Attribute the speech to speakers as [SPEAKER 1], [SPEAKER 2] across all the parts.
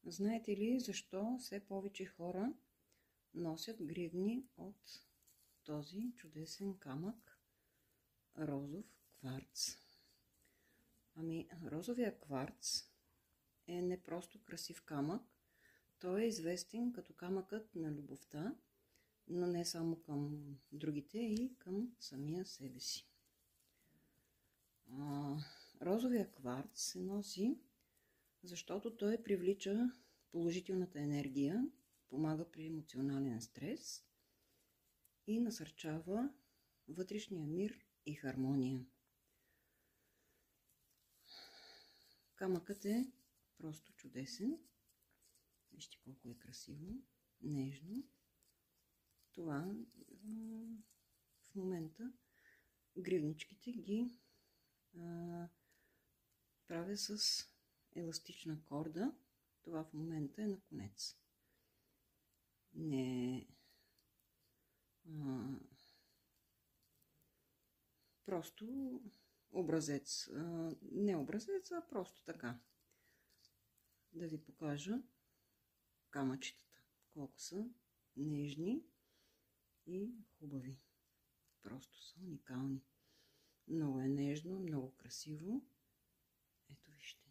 [SPEAKER 1] Знаете ли защо все повече хора носят гривни от този чудесен камък розов кварц? Ами, розовия кварц е не просто красив камък, той е известен като камъкът на любовта, но не само към другите, и към самия себе си. Розовия кварц се носи, защото той привлича положителната енергия, помага при емоционален стрес и насърчава вътрешния мир и хармония. Камъкът е просто чудесен. Вижте колко е красиво, нежно. Това в момента гривничките ги правя с еластична корда. Това в момента е на конец. Не просто образец. Не образец, а просто така. Да ви покажа камъчетата. Колко са нежни и хубави. Просто са уникални. Много е нежно, много красиво. Ето вижте.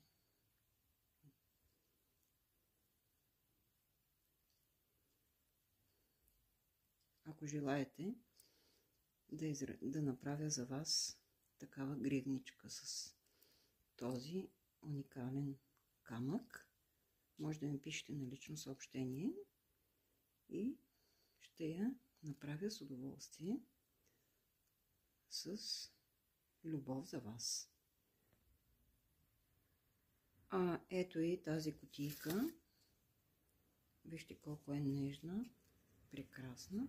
[SPEAKER 1] Ако желаете да направя за вас такава гривничка с този уникален камък, може да ми пишете на лично съобщение и ще я направя с удоволствие, с любов за вас. Ето и тази кутийка. Вижте колко е нежна, прекрасна,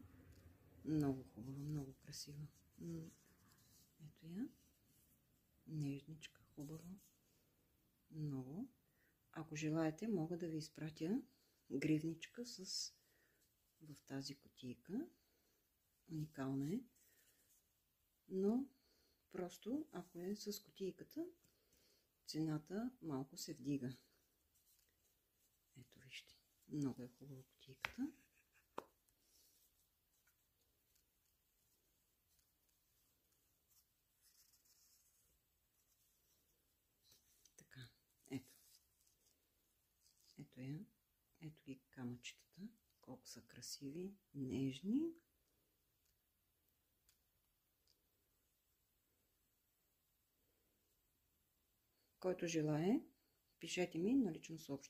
[SPEAKER 1] много хубава, много красива. Ето я, нежничка, хубава, много. Ако желаете, мога да ви изпратя гривничка в тази кутийка. Уникална е, но просто ако е с кутийката, цената малко се вдига. Ето вижте, много е хубава кутийката. Така, ето. Ето я. Ето ги камъчетата. Колко са красиви, нежни. Който желае, пишете ми на лично съобщение.